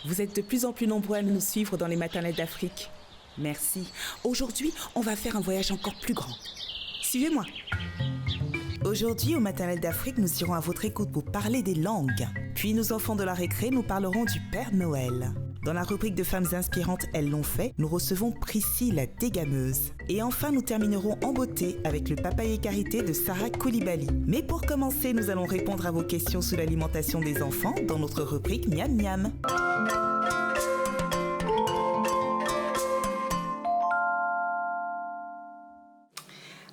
Vous êtes de plus en plus nombreux à nous suivre dans les maternelles d'Afrique. Merci. Aujourd'hui, on va faire un voyage encore plus grand. Suivez-moi. Aujourd'hui, au maternelles d'Afrique, nous irons à votre écoute pour parler des langues. Puis, nos enfants de la récré, nous parlerons du Père Noël. Dans la rubrique de femmes inspirantes, elles l'ont fait, nous recevons Priscille la dégameuse. Et enfin, nous terminerons en beauté avec le papaye karité de Sarah Koulibaly. Mais pour commencer, nous allons répondre à vos questions sur l'alimentation des enfants dans notre rubrique Miam Miam.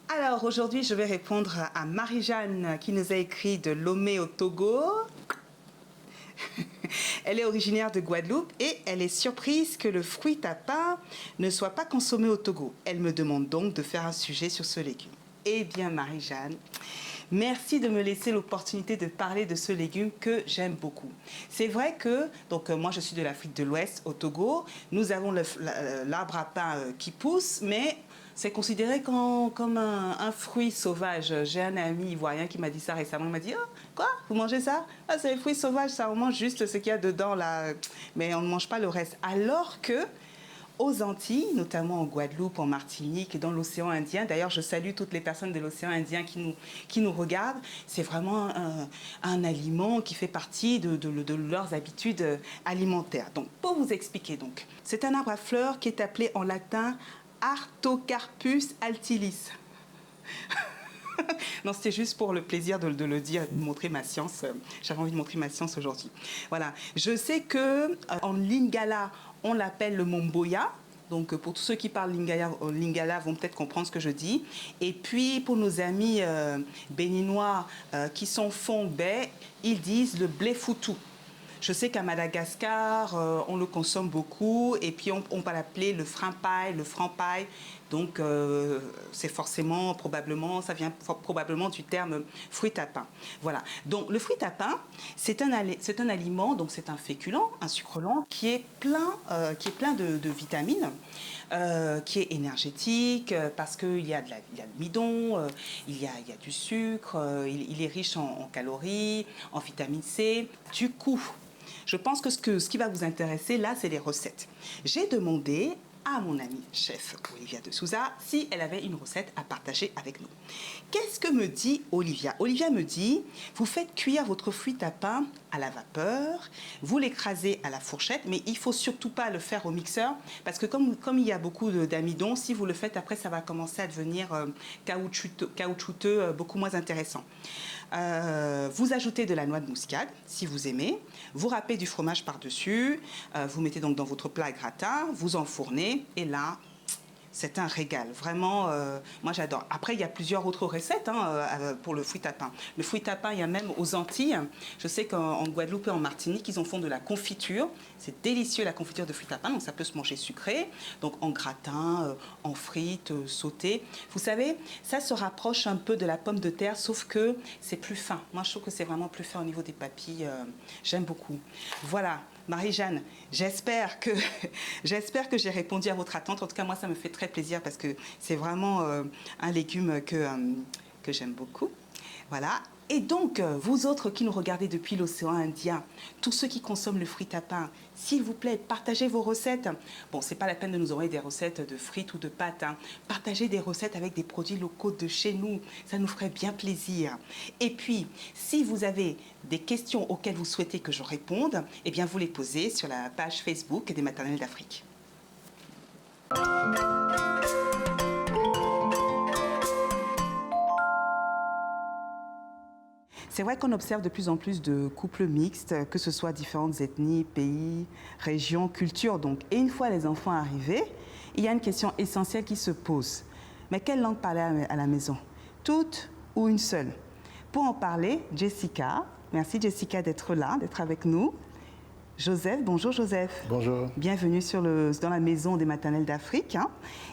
Alors aujourd'hui, je vais répondre à Marie-Jeanne qui nous a écrit de Lomé au Togo. Elle est originaire de Guadeloupe et elle est surprise que le fruit tapin ne soit pas consommé au Togo. Elle me demande donc de faire un sujet sur ce légume. Eh bien Marie-Jeanne, merci de me laisser l'opportunité de parler de ce légume que j'aime beaucoup. C'est vrai que, moi je suis de l'Afrique de l'Ouest, au Togo, nous avons l'arbre à pain qui pousse, mais c'est considéré comme un fruit sauvage. J'ai un ami ivoirien qui m'a dit ça récemment. Il m'a dit « Oh, quoi? Vous mangez ça? Ah, c'est les fruits sauvages, ça, on mange juste ce qu'il y a dedans, là, mais on ne mange pas le reste. » Alors que, aux Antilles, notamment en Guadeloupe, en Martinique et dans l'océan Indien, d'ailleurs je salue toutes les personnes de l'océan Indien qui nous regardent, c'est vraiment un aliment qui fait partie de leurs habitudes alimentaires. Donc pour vous expliquer, c'est un arbre à fleurs qui est appelé en latin Artocarpus altilis. Non, c'était juste pour le plaisir de le dire, de montrer ma science. J'avais envie de montrer ma science aujourd'hui. Voilà. Je sais que en lingala, on l'appelle le momboya. Donc, pour tous ceux qui parlent lingala vont peut-être comprendre ce que je dis. Et puis, pour nos amis béninois qui sont fongbe, ils disent le blé foutou. Je sais qu'à Madagascar, on le consomme beaucoup et puis on va l'appeler le frimpaille, le franpaille. Donc, c'est forcément, ça vient probablement du terme fruit tapin. Voilà. Donc, le fruit tapin, c'est un aliment, donc c'est un féculent, un sucre lent qui est plein de vitamines, qui est énergétique parce qu'il y a de l'amidon, il y a du sucre, il est riche en calories, en vitamine C. Du coup, je pense que ce qui va vous intéresser, là, c'est les recettes. J'ai demandé à mon amie chef Olivia de Souza si elle avait une recette à partager avec nous. Qu'est-ce que me dit Olivia? Olivia me dit, vous faites cuire votre fruit tapin à la vapeur, vous l'écrasez à la fourchette, mais il ne faut surtout pas le faire au mixeur, parce que comme il y a beaucoup d'amidon, si vous le faites après, ça va commencer à devenir caoutchouteux, beaucoup moins intéressant. Vous ajoutez de la noix de muscade, si vous aimez, vous râpez du fromage par-dessus, vous mettez donc dans votre plat à gratin, vous enfournez, et là, c'est un régal. Vraiment, moi j'adore. Après, il y a plusieurs autres recettes pour le fruit tapin. Le fruit tapin, il y a même aux Antilles. Je sais qu'en Guadeloupe et en Martinique, ils en font de la confiture. C'est délicieux la confiture de fruit tapin, donc ça peut se manger sucré. Donc en gratin, en frites, sauté. Vous savez, ça se rapproche un peu de la pomme de terre, sauf que c'est plus fin. Moi, je trouve que c'est vraiment plus fin au niveau des papilles. J'aime beaucoup. Voilà. Marie-Jeanne, j'espère que j'ai répondu à votre attente. En tout cas, moi, ça me fait très plaisir parce que c'est vraiment un légume que j'aime beaucoup. Voilà. Et donc, vous autres qui nous regardez depuis l'océan Indien, tous ceux qui consomment le fruit tapin, s'il vous plaît, partagez vos recettes. Bon, c'est pas la peine de nous envoyer des recettes de frites ou de pâtes. Partagez des recettes avec des produits locaux de chez nous. Ça nous ferait bien plaisir. Et puis, si vous avez des questions auxquelles vous souhaitez que je réponde, eh bien, vous les posez sur la page Facebook des Maternelles d'Afrique. C'est vrai qu'on observe de plus en plus de couples mixtes, que ce soit différentes ethnies, pays, régions, cultures. Donc, et une fois les enfants arrivés, il y a une question essentielle qui se pose. Mais quelle langue parler à la maison? Toute ou une seule? Pour en parler, Jessica, merci Jessica d'être là, d'être avec nous. Joseph, bonjour Joseph. Bonjour. Bienvenue dans la maison des maternelles d'Afrique.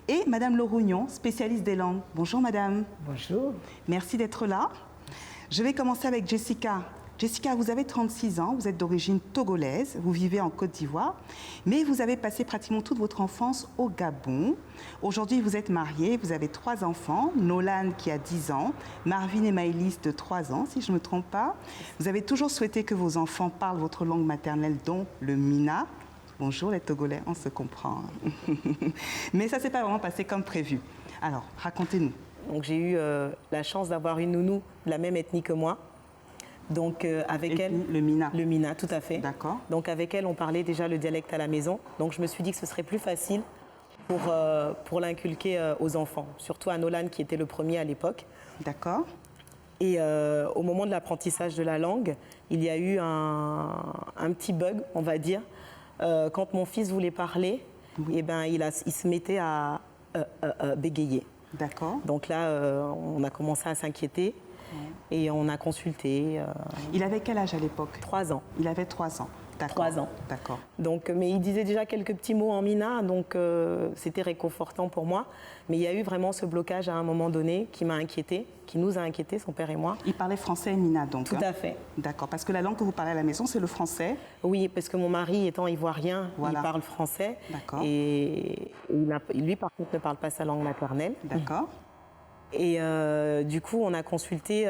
Et Madame Laurugnon, spécialiste des langues. Bonjour Madame. Bonjour. Merci d'être là. Je vais commencer avec Jessica. Jessica, vous avez 36 ans, vous êtes d'origine togolaise, vous vivez en Côte d'Ivoire, mais vous avez passé pratiquement toute votre enfance au Gabon. Aujourd'hui, vous êtes mariée, vous avez 3 enfants, Nolan qui a 10 ans, Marvin et Maëlys de 3 ans, si je ne me trompe pas. Vous avez toujours souhaité que vos enfants parlent votre langue maternelle, dont le Mina. Bonjour les Togolais, on se comprend. Mais ça ne s'est pas vraiment passé comme prévu. Alors, racontez-nous. Donc j'ai eu la chance d'avoir une nounou de la même ethnie que moi. Donc avec elle, le Mina. Le Mina, tout à fait. D'accord. Donc avec elle, on parlait déjà le dialecte à la maison. Donc je me suis dit que ce serait plus facile pour l'inculquer aux enfants, surtout à Nolan qui était le premier à l'époque. D'accord. Et au moment de l'apprentissage de la langue, il y a eu un petit bug, on va dire. Quand mon fils voulait parler, oui. Eh ben, il se mettait à bégayer. D'accord. Donc là, on a commencé à s'inquiéter et on a consulté. Il avait quel âge à l'époque? 3 ans. Il avait 3 ans. 3 ans. D'accord. Donc, mais il disait déjà quelques petits mots en Mina, donc c'était réconfortant pour moi. Mais il y a eu vraiment ce blocage à un moment donné qui m'a inquiétée, qui nous a inquiétés, son père et moi. Il parlait français et Mina donc? Tout à fait. D'accord, parce que la langue que vous parlez à la maison, c'est le français? Oui, parce que mon mari étant ivoirien, voilà. Il parle français. D'accord. Et lui, par contre, ne parle pas sa langue maternelle. D'accord. Et du coup, on a consulté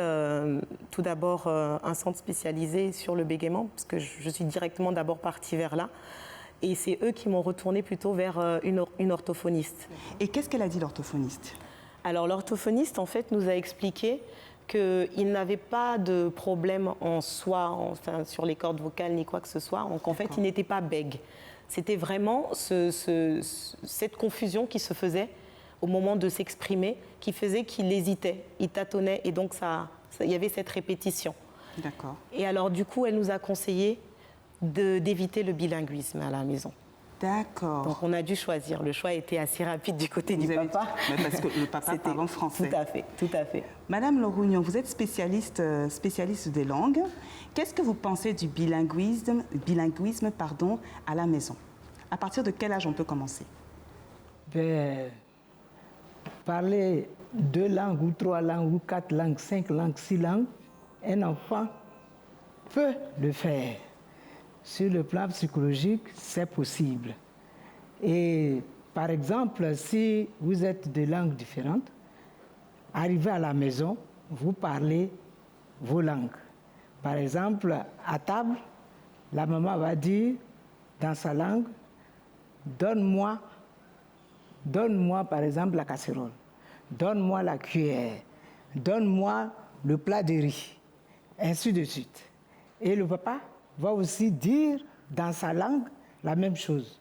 tout d'abord un centre spécialisé sur le bégaiement, parce que je suis directement d'abord partie vers là. Et c'est eux qui m'ont retourné plutôt vers une orthophoniste. Et qu'est-ce qu'elle a dit, l'orthophoniste? Alors, l'orthophoniste, en fait, nous a expliqué qu'il n'avait pas de problème en soi, enfin, sur les cordes vocales ni quoi que ce soit. Donc, en fait, il n'était pas bègue. C'était vraiment cette confusion qui se faisait au moment de s'exprimer, qui faisait qu'il hésitait, il tâtonnait, et donc il y avait cette répétition. D'accord. Et alors, du coup, elle nous a conseillé d'éviter le bilinguisme à la maison. D'accord. Donc, on a dû choisir. Le choix a été assez rapide du côté du papa. Parce que le papa parle en français. Tout à fait, tout à fait. Madame Lorougnon, vous êtes spécialiste des langues. Qu'est-ce que vous pensez du bilinguisme à la maison? À partir de quel âge on peut commencer? Parler 2 langues ou 3 langues ou 4 langues, 5 langues, 6 langues, un enfant peut le faire. Sur le plan psychologique, c'est possible. Et par exemple, si vous êtes de langues différentes, arrivez à la maison, vous parlez vos langues. Par exemple, à table, la maman va dire dans sa langue, donne-moi par exemple la casserole, donne-moi la cuillère, donne-moi le plat de riz, ainsi de suite. Et le papa va aussi dire dans sa langue la même chose.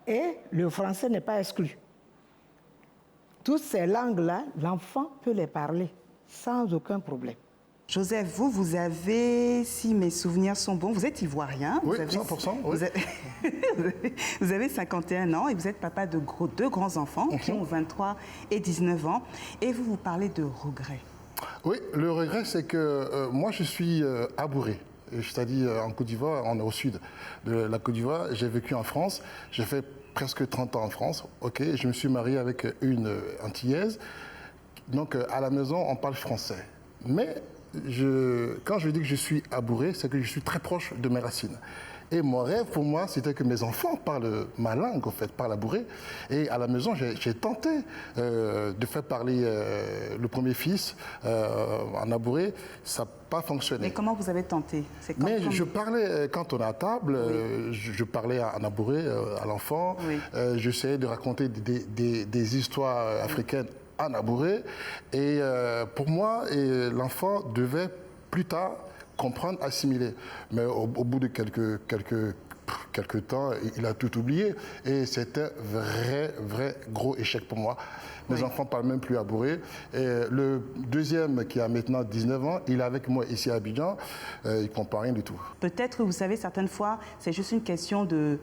Et le français n'est pas exclu. Toutes ces langues-là, l'enfant peut les parler sans aucun problème. Joseph, vous avez, si mes souvenirs sont bons, vous êtes ivoirien. Oui, vous avez, 100%. Oui. Vous avez 51 ans et vous êtes papa de 2 grands-enfants qui ont 23 et 19 ans. Et vous parlez de regret. Oui, le regret, c'est que moi, je suis abouré. C'est-à-dire en Côte d'Ivoire, on est au sud de la Côte d'Ivoire. J'ai vécu en France. J'ai fait presque 30 ans en France. Ok, je me suis marié avec une Antillaise. Donc, à la maison, on parle français. Mais quand je dis que je suis abouré, c'est que je suis très proche de mes racines. Et mon rêve pour moi, c'était que mes enfants parlent ma langue, en fait, parlent abouré. Et à la maison, j'ai tenté de faire parler le premier fils en abouré. Ça n'a pas fonctionné. Mais comment vous avez tenté? Je parlais, quand on est à table, oui. je parlais en abouré à l'enfant. Oui. J'essayais de raconter des histoires africaines en abouré. Et pour moi, l'enfant devait plus tard comprendre, assimiler. Mais au bout de quelques temps, il a tout oublié. Et c'était vrai gros échec pour moi. Mes enfants ne parlent même plus abouré. Et le deuxième, qui a maintenant 19 ans, il est avec moi ici à Abidjan. Il ne comprend rien du tout. Peut-être, vous savez, certaines fois, c'est juste une question de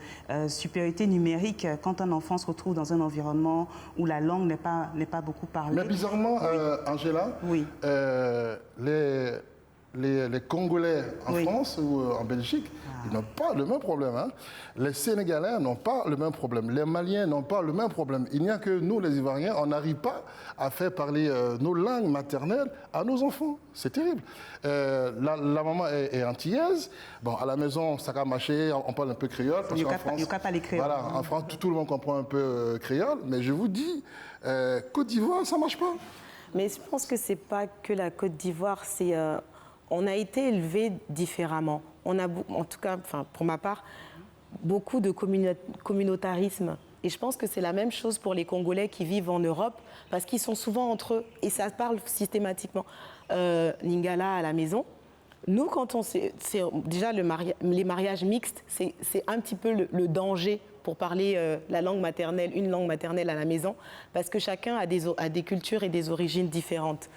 supériorité numérique. Quand un enfant se retrouve dans un environnement où la langue n'est pas beaucoup parlée. Mais bizarrement, oui. Angela, oui. les Congolais en France ou en Belgique, ils n'ont pas le même problème. Hein. Les Sénégalais n'ont pas le même problème. Les Maliens n'ont pas le même problème. Il n'y a que nous, les Ivoiriens, on n'arrive pas à faire parler nos langues maternelles à nos enfants. C'est terrible. La maman est antillaise. Bon, à la maison, ça a marché, on parle un peu créole. Il n'y a pas les créoles. Voilà, en France, tout le monde comprend un peu créole. Mais je vous dis, Côte d'Ivoire, ça ne marche pas. Mais je pense que ce n'est pas que la Côte d'Ivoire, c'est... on a été élevés différemment. On a, en tout cas, enfin, pour ma part, beaucoup de communautarisme. Et je pense que c'est la même chose pour les Congolais qui vivent en Europe, parce qu'ils sont souvent entre eux, et ça parle systématiquement lingala à la maison. Nous, quand on déjà les mariages mixtes, c'est un petit peu le danger pour parler la langue maternelle, une langue maternelle à la maison, parce que chacun a des cultures et des origines différentes.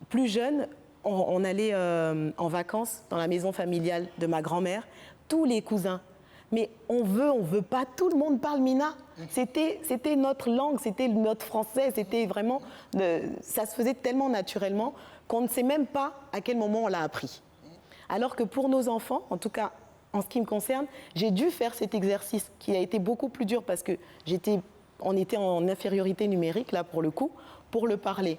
Plus jeune, on allait en vacances dans la maison familiale de ma grand-mère, tous les cousins. Mais on veut pas, tout le monde parle Mina. C'était notre langue, c'était notre français, c'était vraiment... ça se faisait tellement naturellement qu'on ne sait même pas à quel moment on l'a appris. Alors que pour nos enfants, en tout cas en ce qui me concerne, j'ai dû faire cet exercice qui a été beaucoup plus dur parce que on était en infériorité numérique, là pour le coup, pour le parler.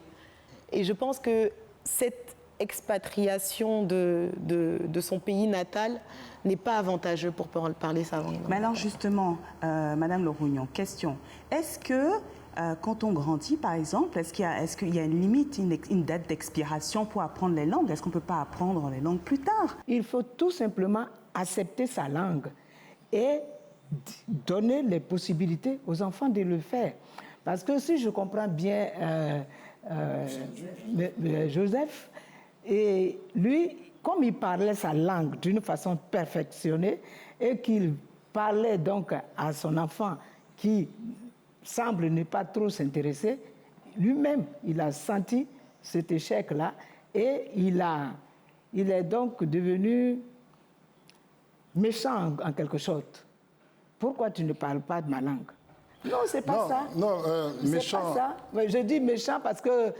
Et je pense que cette expatriation de son pays natal n'est pas avantageux pour parler sa langue. Mais alors justement, Madame Lorougnon, question. Est-ce que quand on grandit, par exemple, est-ce qu'il y a une limite, une date d'expiration pour apprendre les langues? Est-ce qu'on ne peut pas apprendre les langues plus tard? Il faut tout simplement accepter sa langue et donner les possibilités aux enfants de le faire. Parce que si je comprends bien Joseph, et lui, comme il parlait sa langue d'une façon perfectionnée et qu'il parlait donc à son enfant qui semble ne pas trop s'intéresser, lui-même, il a senti cet échec-là et il est donc devenu méchant en quelque sorte. Pourquoi tu ne parles pas de ma langue? Non, c'est pas ça. Non, méchant. C'est pas ça. Je dis méchant parce que,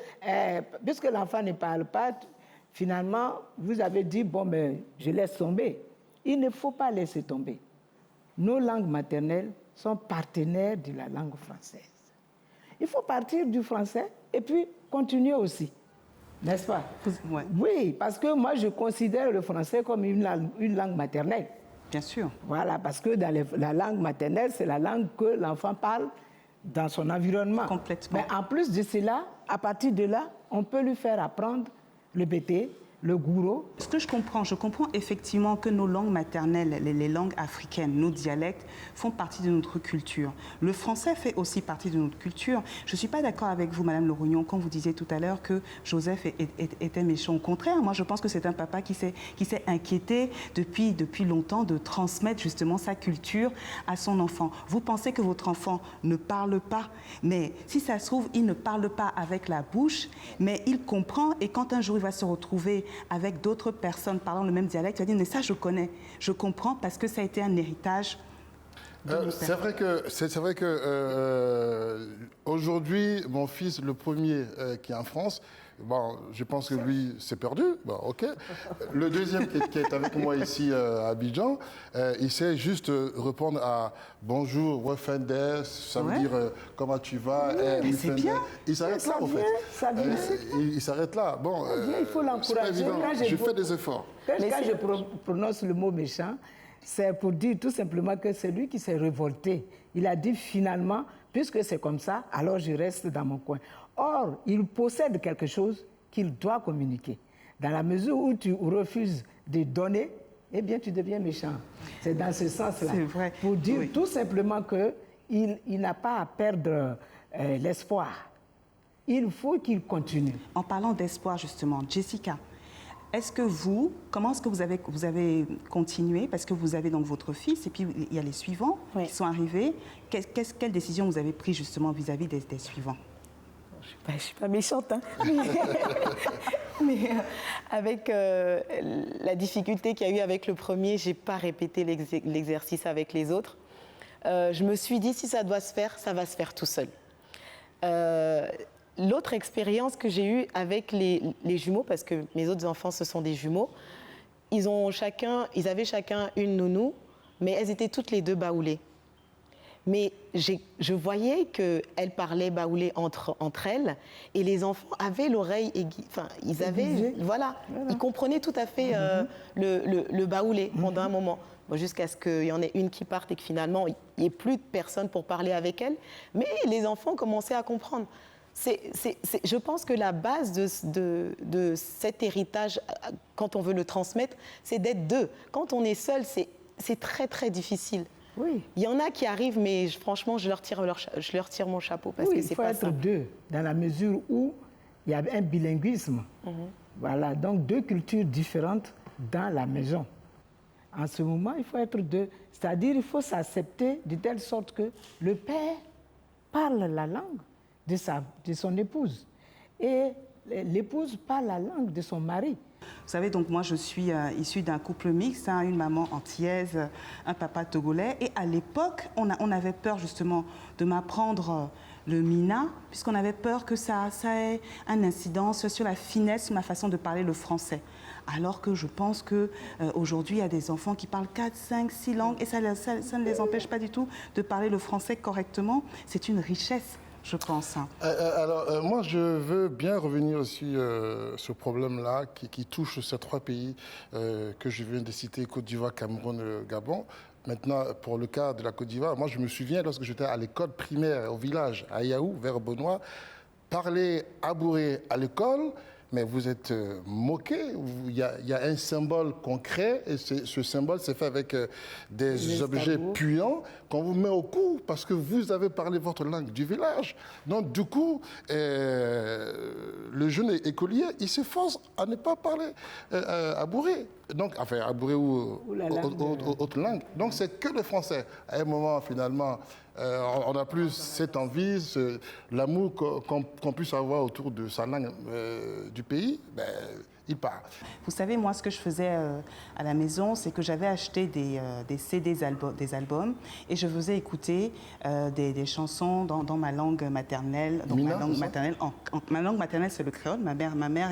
puisque l'enfant ne parle pas, finalement, vous avez dit, bon, mais je laisse tomber. Il ne faut pas laisser tomber. Nos langues maternelles sont partenaires de la langue française. Il faut partir du français et puis continuer aussi. N'est-ce pas? Ouais. Oui, parce que moi, je considère le français comme une langue maternelle. Bien sûr. Voilà, parce que la langue maternelle, c'est la langue que l'enfant parle dans son environnement. Complètement. Mais en plus de cela, à partir de là, on peut lui faire apprendre le bété, le gouro. Ce que je comprends effectivement que nos langues maternelles, les langues africaines, nos dialectes, font partie de notre culture. Le français fait aussi partie de notre culture. Je ne suis pas d'accord avec vous, Madame Lorougnon, quand vous disiez tout à l'heure que Joseph était méchant. Au contraire, moi je pense que c'est un papa qui s'est inquiété depuis longtemps de transmettre justement sa culture à son enfant. Vous pensez que votre enfant ne parle pas, mais si ça se trouve, il ne parle pas avec la bouche, mais il comprend, et quand un jour il va se retrouver avec d'autres personnes parlant le même dialecte, il va dire, mais ça je connais, je comprends parce que ça a été un héritage. C'est vrai que aujourd'hui, mon fils, le premier qui est en France, bon, je pense que lui, c'est perdu. Bon, ok. Le deuxième qui est avec moi ici à Abidjan, il sait juste répondre à bonjour, Wefendes, ça veut dire comment tu vas. Oui, c'est bien. Il s'arrête là, en fait. Il s'arrête là. Bon, il faut l'encourager. Je fais des efforts. Quand je prononce le mot méchant, c'est pour dire tout simplement que c'est lui qui s'est révolté. Il a dit finalement, puisque c'est comme ça, alors je reste dans mon coin. Or, il possède quelque chose qu'il doit communiquer. Dans la mesure où tu refuses de donner, eh bien, tu deviens méchant. C'est dans ce sens-là. C'est vrai. Pour dire tout simplement qu'il n'a pas à perdre l'espoir. Il faut qu'il continue. En parlant d'espoir, justement, Jessica, comment est-ce que vous avez continué? Parce que vous avez donc votre fils et puis il y a les suivants qui sont arrivés. Quelle décision vous avez prise justement vis-à-vis des suivants? Je ne suis pas méchante, hein. Mais avec la difficulté qu'il y a eu avec le premier, je n'ai pas répété l'exercice avec les autres. Je me suis dit, si ça doit se faire, ça va se faire tout seul. l'autre expérience que j'ai eue avec les jumeaux, parce que mes autres enfants, ce sont des jumeaux, ils avaient chacun une nounou, mais elles étaient toutes les deux baoulées. Mais je voyais qu'elles parlaient baoulé entre elles, et les enfants avaient l'oreille aiguë. Enfin, ils comprenaient tout à fait le baoulé pendant un moment. Bon, jusqu'à ce qu'il y en ait une qui parte et que finalement, il n'y ait plus de personne pour parler avec elle. Mais les enfants commençaient à comprendre. Je pense que la base de cet héritage, quand on veut le transmettre, c'est d'être deux. Quand on est seul, c'est très, très difficile. Oui. Il y en a qui arrivent, mais franchement, je leur tire mon chapeau parce que c'est pas ça. Il faut être deux, dans la mesure où il y a un bilinguisme. Voilà, donc deux cultures différentes dans la maison. En ce moment, il faut être deux. C'est-à-dire, il faut s'accepter de telle sorte que le père parle la langue de son épouse et l'épouse parle la langue de son mari. Vous savez, donc moi je suis issue d'un couple mixte, une maman antillaise, un papa togolais. Et à l'époque, on avait peur justement de m'apprendre le mina, puisqu'on avait peur que ça ait un incidence sur la finesse, sur ma façon de parler le français. Alors que je pense qu'aujourd'hui, il y a des enfants qui parlent 4, 5, 6 langues et ça ne les empêche pas du tout de parler le français correctement. C'est une richesse, je pense. Alors, moi, je veux bien revenir aussi sur ce problème-là qui touche ces trois pays que je viens de citer, Côte d'Ivoire, Cameroun, Gabon. Maintenant, pour le cas de la Côte d'Ivoire, moi, je me souviens, lorsque j'étais à l'école primaire au village, à Yaou, vers Benoît, parler abouré à l'école, mais vous êtes moqué. Il y a un symbole concret et ce symbole s'est fait avec des objets puants qu'on vous met au cou parce que vous avez parlé votre langue du village. Donc du coup, le jeune écolier, il s'efforce à ne pas parler abouré. Donc, enfin, abouré ou autre langue. Donc c'est que le français. À un moment, finalement, on n'a plus cette envie, l'amour qu'on puisse avoir autour de sa langue du pays, il part. Vous savez, moi, ce que je faisais à la maison, c'est que j'avais acheté des CD, des albums, et je faisais écouter des chansons dans ma langue maternelle. Donc Mina, ma langue maternelle, c'est le créole. Ma mère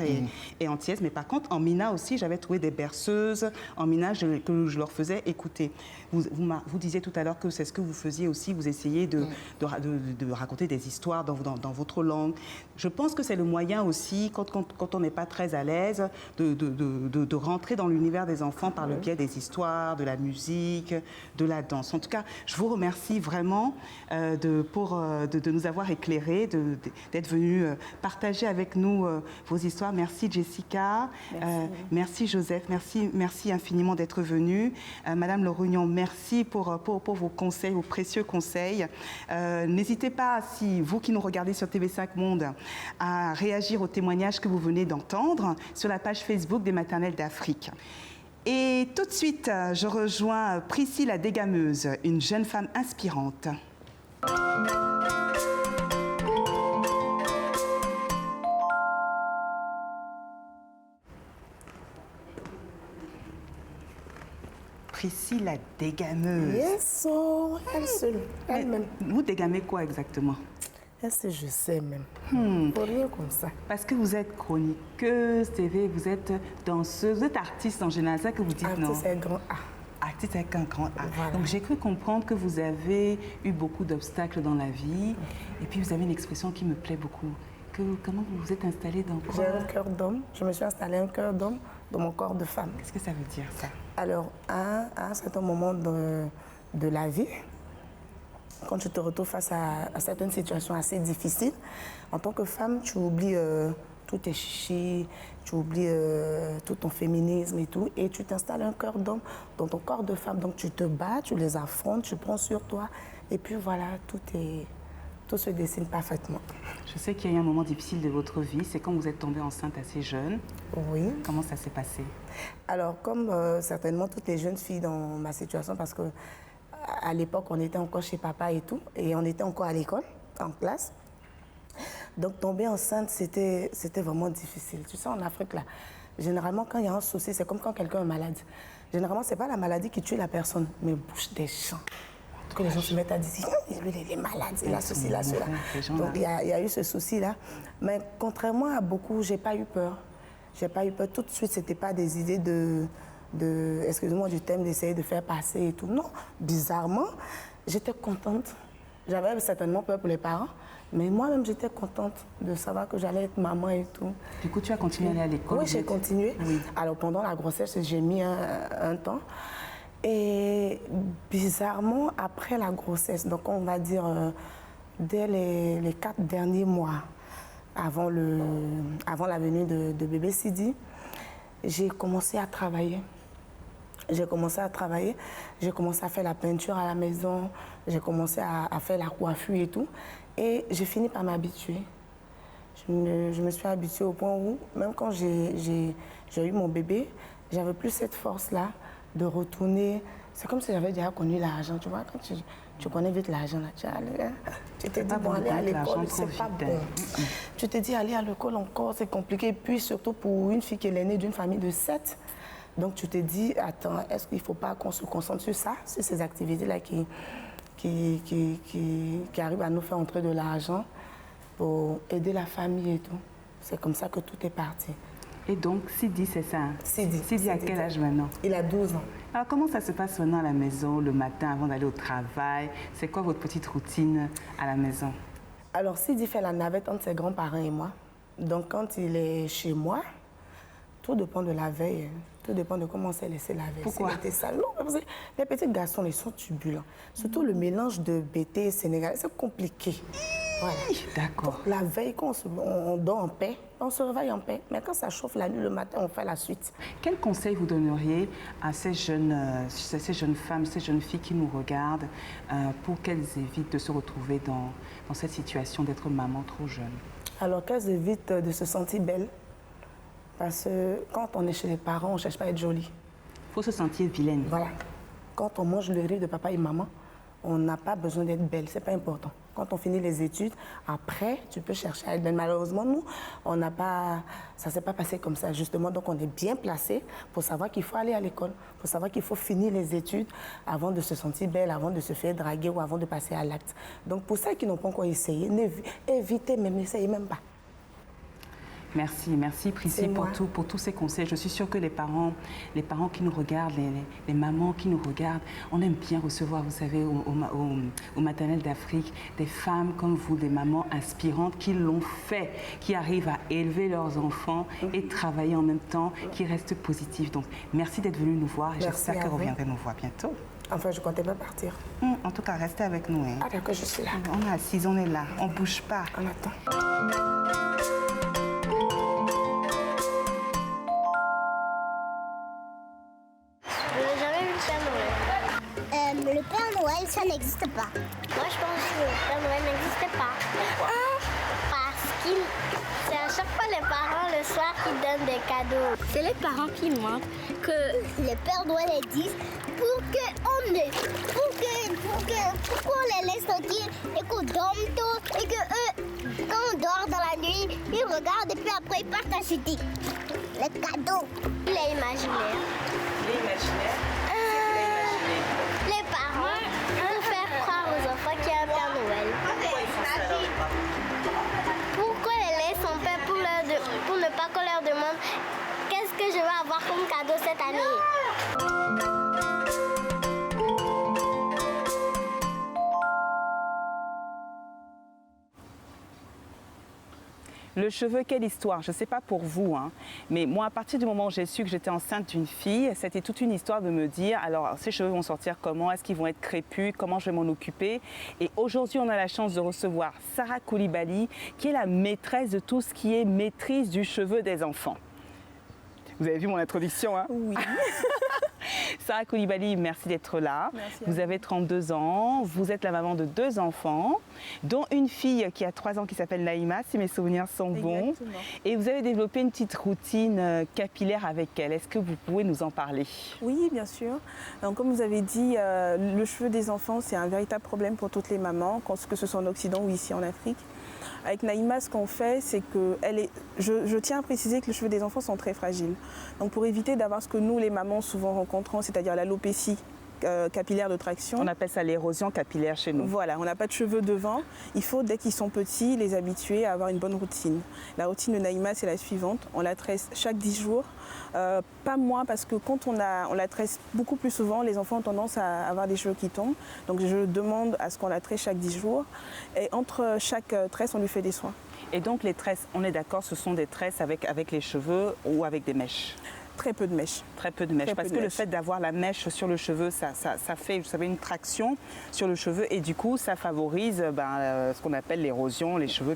est antillaise, mais par contre, en mina aussi, j'avais trouvé des berceuses en mina que je leur faisais écouter. Vous disiez tout à l'heure que c'est ce que vous faisiez aussi, vous essayez de raconter des histoires dans votre langue. Je pense que c'est le moyen aussi, quand on n'est pas très à l'aise, de rentrer dans l'univers des enfants par le biais des histoires, de la musique, de la danse. En tout cas, je vous remercie vraiment de nous avoir éclairés, d'être venus partager avec nous vos histoires. Merci Jessica, merci Joseph, merci infiniment d'être venu. Madame Lorugnon, merci pour vos conseils, vos précieux conseils. N'hésitez pas, si vous qui nous regardez sur TV5 Monde, à réagir aux témoignages que vous venez d'entendre sur la page Facebook des Maternelles d'Afrique. Et tout de suite, je rejoins Priscille la dégameuse, une jeune femme inspirante. Priscille la dégameuse. Yes, oh, elle-même. Vous dégamez quoi exactement? Est-ce que je sais même? Pour rien comme ça. Parce que vous êtes chroniqueuse, TV, vous êtes danseuse, vous êtes artiste en général, c'est ça que vous dites, non? Artiste avec grand A. Artiste avec un grand A. Voilà. Donc j'ai cru comprendre que vous avez eu beaucoup d'obstacles dans la vie, et puis vous avez une expression qui me plaît beaucoup. Comment vous vous êtes installée dans quoi? J'ai un cœur d'homme. Je me suis installée un cœur d'homme dans mon corps de femme. Qu'est-ce que ça veut dire, ça? Alors, à un certain moment de la vie, quand tu te retrouves face à certaines situations assez difficiles, en tant que femme, tu oublies tous tes chichis, tu oublies tout ton féminisme et tout, et tu t'installes un cœur d'homme dans ton corps de femme. Donc tu te bats, tu les affrontes, tu prends sur toi, et puis voilà, tout se dessine parfaitement. Je sais qu'il y a eu un moment difficile de votre vie, c'est quand vous êtes tombée enceinte assez jeune. Oui. Comment ça s'est passé? Alors, comme certainement toutes les jeunes filles dans ma situation, parce que à l'époque, on était encore chez papa et tout, et on était encore à l'école, en classe. Donc, tomber enceinte, c'était vraiment difficile. Tu sais, en Afrique, là, généralement, quand il y a un souci, c'est comme quand quelqu'un est malade. Généralement, ce n'est pas la maladie qui tue la personne, mais bouche des champs. que les gens se mettent à dire, lui, il est malade, il a ceci, là, cela. Donc, il y a eu ce souci-là. Mais contrairement à beaucoup, j'ai pas eu peur. J'ai pas eu peur. Tout de suite, c'était pas des idées excusez-moi du thème, d'essayer de faire passer et tout. Non, bizarrement, j'étais contente. J'avais certainement peur pour les parents, mais moi-même, j'étais contente de savoir que j'allais être maman et tout. Du coup, tu as continué à aller à l'école? Oui, j'ai continué. Oui. Alors, pendant la grossesse, j'ai mis un temps. Et bizarrement, après la grossesse, donc on va dire dès les 4 derniers mois, avant la venue de bébé Sidi, j'ai commencé à travailler. J'ai commencé à faire la peinture à la maison, j'ai commencé à faire la coiffure et tout. Et j'ai fini par m'habituer. Je me suis habituée au point où, même quand j'ai eu mon bébé, j'avais plus cette force-là de retourner. C'est comme si j'avais déjà connu l'argent, tu vois. Quand tu connais vite l'argent, là, tu te dis, bon, aller à l'école, c'est pas bon. Tu te dis, aller à l'école encore, c'est compliqué. Puis surtout pour une fille qui est l'aînée d'une famille de 7. Donc tu te dis, attends, est-ce qu'il ne faut pas qu'on se concentre sur ça, sur ces activités-là qui arrivent à nous faire entrer de l'argent pour aider la famille et tout. C'est comme ça que tout est parti. Et donc, Sidi, c'est ça? Sidi à quel âge maintenant? Il a 12 ans. Alors, comment ça se passe maintenant à la maison, le matin, avant d'aller au travail? C'est quoi votre petite routine à la maison? Alors, Sidi fait la navette entre ses grands-parents et moi. Donc, quand il est chez moi, tout dépend de la veille. Tout dépend de comment on s'est laissé la veille. Pourquoi? Non, parce que les petits garçons, ils sont turbulents. Surtout le mélange de BT et sénégalais, c'est compliqué. Voilà. D'accord. La veille, quand on dort en paix, on se réveille en paix. Mais quand ça chauffe la nuit, le matin, on fait la suite. Quel conseil vous donneriez à ces jeunes femmes, ces jeunes filles qui nous regardent pour qu'elles évitent de se retrouver dans cette situation d'être maman trop jeune? Alors qu'elles évitent de se sentir belles. Parce que quand on est chez les parents, on ne cherche pas à être jolie. Il faut se sentir vilaine. Voilà. Quand on mange le riz de papa et maman, on n'a pas besoin d'être belle, c'est pas important. Quand on finit les études, après, tu peux chercher à être belle. Malheureusement, nous, ça ne s'est pas passé comme ça, justement. Donc, on est bien placé pour savoir qu'il faut aller à l'école, pour savoir qu'il faut finir les études avant de se sentir belle, avant de se faire draguer ou avant de passer à l'acte. Donc, pour ceux qui n'ont pas encore essayé, évitez même, n'essayez même pas. Merci Prissy pour tous ces conseils. Je suis sûre que les parents qui nous regardent, les mamans qui nous regardent, on aime bien recevoir, vous savez, au maternel d'Afrique, des femmes comme vous, des mamans inspirantes qui l'ont fait, qui arrivent à élever leurs enfants et travailler en même temps, qui restent positifs. Donc, merci d'être venu nous voir et j'espère que vous reviendrez nous voir bientôt. Enfin, je ne comptais pas partir. En tout cas, restez avec nous. Hein. Ah d'accord, je suis là. On est assises, on est là, on ne bouge pas. On attend. Le Père Noël, ça n'existe pas. Moi, je pense que le Père Noël n'existe pas. Pourquoi? Parce que c'est à chaque fois les parents le soir qui donnent des cadeaux. C'est les parents qui mentent que le Père Noël existe pour qu'on les laisse tranquilles et qu'on dorme tôt et que eux, quand on dort dans la nuit, ils regardent et puis après ils partent acheter les cadeaux. Il est imaginaire. Il est imaginaire? Les parents veulent faire croire aux enfants qu'il y a un Père Noël. Pourquoi les laissent en paix pour ne pas qu'on leur demande qu'est-ce que je vais avoir comme cadeau cette année? Le cheveu, quelle histoire. Je ne sais pas pour vous, hein, mais moi, à partir du moment où j'ai su que j'étais enceinte d'une fille, c'était toute une histoire de me dire, alors, ces cheveux vont sortir comment? Est-ce qu'ils vont être crépus? Comment je vais m'en occuper? Et aujourd'hui, on a la chance de recevoir Sarah Coulibaly, qui est la maîtresse de tout ce qui est maîtrise du cheveu des enfants. Vous avez vu mon introduction, hein? Oui. Sarah Coulibaly, merci d'être là. Merci. Vous avez 32 ans, vous êtes la maman de 2 enfants, dont une fille qui a 3 ans qui s'appelle Naïma, si mes souvenirs sont bons. Exactement. Et vous avez développé une petite routine capillaire avec elle. Est-ce que vous pouvez nous en parler? Oui, bien sûr. Donc, comme vous avez dit, le cheveu des enfants, c'est un véritable problème pour toutes les mamans, que ce soit en Occident ou ici en Afrique. Avec Naïma, ce qu'on fait, c'est que je tiens à préciser que les cheveux des enfants sont très fragiles. Donc pour éviter d'avoir ce que nous, les mamans, souvent rencontrons, c'est-à-dire l'alopécie capillaire de traction. On appelle ça l'érosion capillaire chez nous. Voilà, on n'a pas de cheveux devant. Il faut, dès qu'ils sont petits, les habituer à avoir une bonne routine. La routine de Naïma, c'est la suivante. On la tresse chaque 10 jours. Pas moins, parce que quand on la tresse beaucoup plus souvent, les enfants ont tendance à avoir des cheveux qui tombent. Donc je demande à ce qu'on la tresse chaque 10 jours. Et entre chaque tresse, on lui fait des soins. Et donc les tresses, on est d'accord, ce sont des tresses avec les cheveux ou avec des mèches? Très peu de mèches. Très peu de mèches, parce que le fait d'avoir la mèche sur le cheveu, ça fait, vous savez, une traction sur le cheveu et du coup, ça favorise ce qu'on appelle l'érosion, les cheveux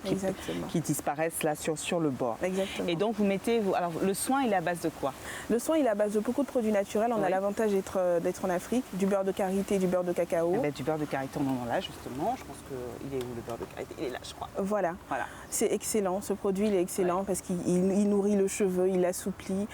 qui disparaissent là sur le bord. Exactement. Et donc, vous mettez, alors le soin, il est à base de quoi? Le soin, il est à base de beaucoup de produits naturels. On a l'avantage d'être en Afrique, du beurre de karité, du beurre de cacao. Eh bien, du beurre de karité, on en a là justement. Je pense qu'il est où le beurre de karité? Il est là, je crois. Voilà. C'est excellent. Ce produit, il est excellent parce qu'il nourrit le cheveu, il l'assouplit.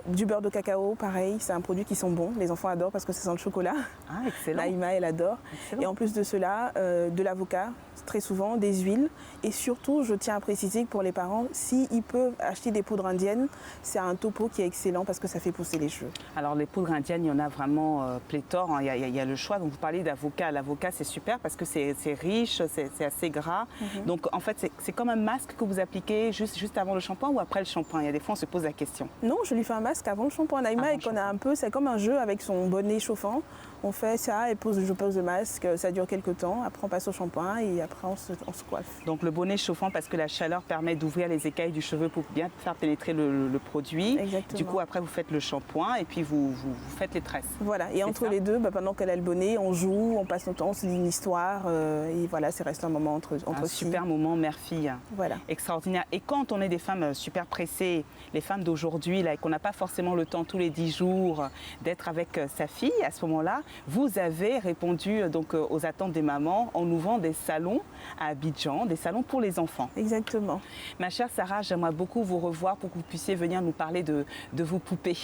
Du beurre de cacao, pareil, c'est un produit qui sent bon. Les enfants adorent parce que ça sent le chocolat. Ah, excellent. Naïma, elle adore. Excellent. Et en plus de cela, de l'avocat, très souvent, des huiles. Et surtout, je tiens à préciser que pour les parents, s'ils peuvent acheter des poudres indiennes, c'est un topo qui est excellent parce que ça fait pousser les cheveux. Alors, les poudres indiennes, il y en a vraiment pléthore. Hein. Il y a le choix. Donc, vous parlez d'avocat. L'avocat, c'est super parce que c'est riche, c'est assez gras. Donc, en fait, c'est comme un masque que vous appliquez juste avant le shampoing ou après le shampoing? Il y a des fois, on se pose la question. Non, je lui fais un masque avant le shampoing. Naïma, et qu'on a un peu, c'est comme un jeu avec son bonnet chauffant. On fait ça et je pose le masque, ça dure quelques temps. Après, on passe au shampoing et après, on se coiffe. Donc, le bonnet chauffant parce que la chaleur permet d'ouvrir les écailles du cheveu pour bien faire pénétrer le produit. Exactement. Du coup, après, vous faites le shampoing et puis vous faites les tresses. Voilà, et entre les deux, pendant qu'elle a le bonnet, on joue, on passe notre temps, on se dit une histoire. Et voilà, c'est resté un moment entre un super moment mère-fille. Voilà. Extraordinaire. Et quand on est des femmes super pressées, les femmes d'aujourd'hui, là, et qu'on n'a pas forcément le temps tous les 10 jours d'être avec sa fille, à ce moment-là, vous avez répondu donc aux attentes des mamans en ouvrant des salons à Abidjan, des salons pour les enfants. Exactement. Ma chère Sarah, j'aimerais beaucoup vous revoir pour que vous puissiez venir nous parler de vos poupées.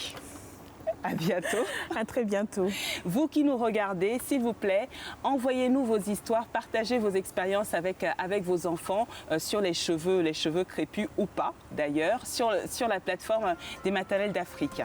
À bientôt. À très bientôt. Vous qui nous regardez, s'il vous plaît, envoyez-nous vos histoires, partagez vos expériences avec vos enfants sur les cheveux crépus ou pas d'ailleurs, sur la plateforme des maternelles d'Afrique.